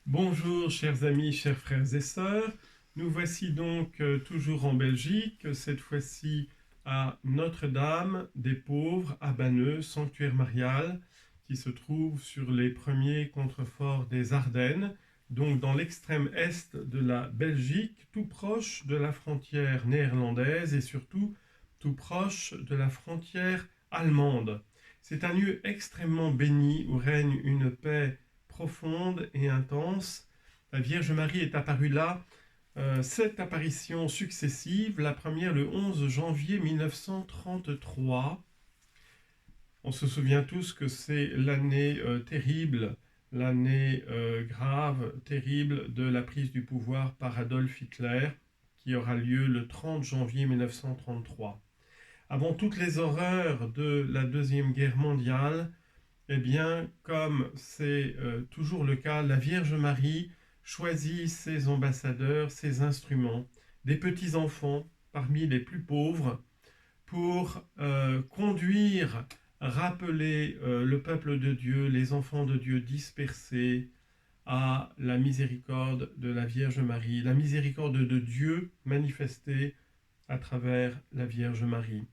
Bonjour chers amis, chers frères et sœurs. Nous voici donc toujours en Belgique, cette fois-ci à Notre-Dame des Pauvres à Banneux, sanctuaire marial, qui se trouve sur les premiers contreforts des Ardennes, donc dans l'extrême est de la Belgique, tout proche de la frontière néerlandaise et surtout tout proche de la frontière allemande. C'est un lieu extrêmement béni où règne une paix profonde et intense. La Vierge Marie est apparue là, 7 apparitions successives, la première le 11 janvier 1933. On se souvient tous que c'est l'année terrible, l'année grave, terrible de la prise du pouvoir par Adolf Hitler, qui aura lieu le 30 janvier 1933. Avant toutes les horreurs de la Deuxième Guerre mondiale, eh bien, comme c'est toujours le cas, la Vierge Marie choisit ses ambassadeurs, ses instruments, des petits-enfants parmi les plus pauvres, pour conduire, rappeler le peuple de Dieu, les enfants de Dieu dispersés, à la miséricorde de la Vierge Marie, la miséricorde de Dieu manifestée à travers la Vierge Marie.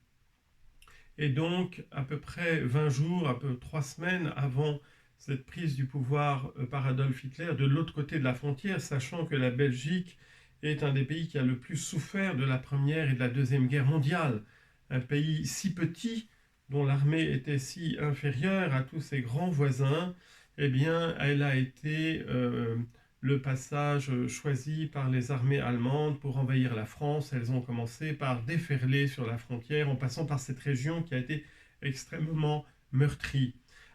Et donc, à peu près 20 jours, à peu 3 semaines avant cette prise du pouvoir par Adolf Hitler, de l'autre côté de la frontière, sachant que la Belgique est un des pays qui a le plus souffert de la Première et de la Deuxième Guerre mondiale. Un pays si petit, dont l'armée était si inférieure à tous ses grands voisins, eh bien, elle a été le passage choisi par les armées allemandes pour envahir la France. Elles ont commencé par déferler sur la frontière en passant par cette région qui a été extrêmement meurtrie.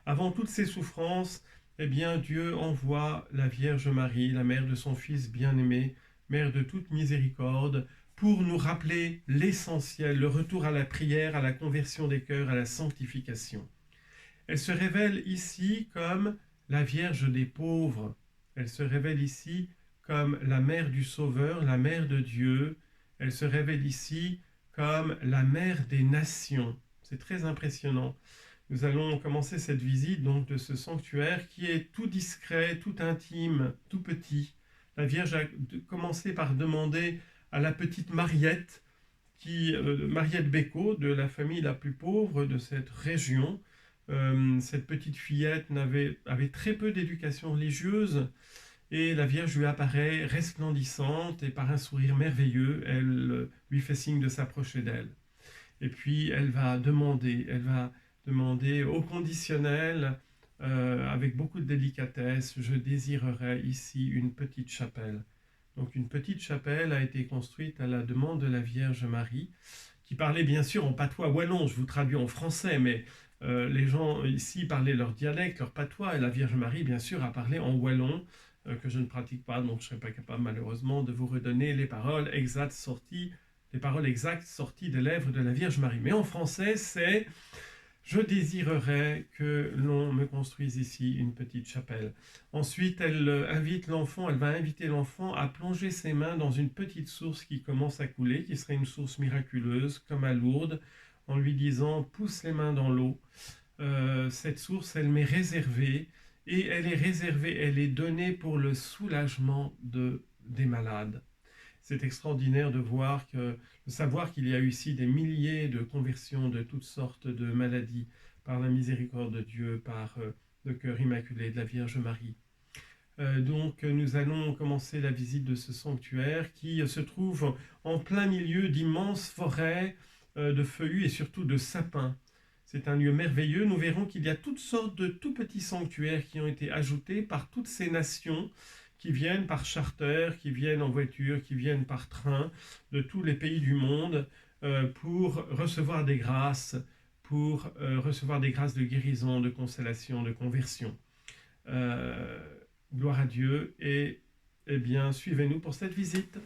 Avant toutes ces souffrances, eh bien, Dieu envoie la Vierge Marie, la mère de son Fils bien-aimé, mère de toute miséricorde, pour nous rappeler l'essentiel, le retour à la prière, à la conversion des cœurs, à la sanctification. Elle se révèle ici comme la Vierge des pauvres. Elle se révèle ici comme la mère du Sauveur, la mère de Dieu. Elle se révèle ici comme la mère des nations. C'est très impressionnant. Nous allons commencer cette visite donc de ce sanctuaire qui est tout discret, tout intime, tout petit. La Vierge a commencé par demander à la petite Mariette, Mariette Bécaud, de la famille la plus pauvre de cette région. Cette petite fillette avait très peu d'éducation religieuse et la Vierge lui apparaît resplendissante et par un sourire merveilleux, elle lui fait signe de s'approcher d'elle. Et puis elle va demander au conditionnel, avec beaucoup de délicatesse, je désirerais ici une petite chapelle. Donc une petite chapelle a été construite à la demande de la Vierge Marie, qui parlait bien sûr en patois wallon, je vous traduis en français, mais les gens ici parlaient leur dialecte, leur patois, et la Vierge Marie, bien sûr, a parlé en wallon, que je ne pratique pas, donc je ne serai pas capable, malheureusement, de vous redonner les paroles exactes sorties des lèvres de la Vierge Marie. Mais en français, c'est je désirerais que l'on me construise ici une petite chapelle. Ensuite, elle va inviter l'enfant à plonger ses mains dans une petite source qui commence à couler, qui serait une source miraculeuse, comme à Lourdes, en lui disant pousse les mains dans l'eau. Cette source, elle m'est réservée, et elle est donnée pour le soulagement des malades. C'est extraordinaire de savoir qu'il y a eu ici des milliers de conversions de toutes sortes de maladies par la miséricorde de Dieu, par le cœur immaculé de la Vierge Marie. Donc nous allons commencer la visite de ce sanctuaire qui se trouve en plein milieu d'immenses forêts de feuillus et surtout de sapins. C'est un lieu merveilleux. Nous verrons qu'il y a toutes sortes de tout petits sanctuaires qui ont été ajoutés par toutes ces nations qui viennent par charter, qui viennent en voiture, qui viennent par train de tous les pays du monde pour recevoir des grâces, de guérison, de consolation, de conversion. Gloire à Dieu et eh bien, suivez-nous pour cette visite.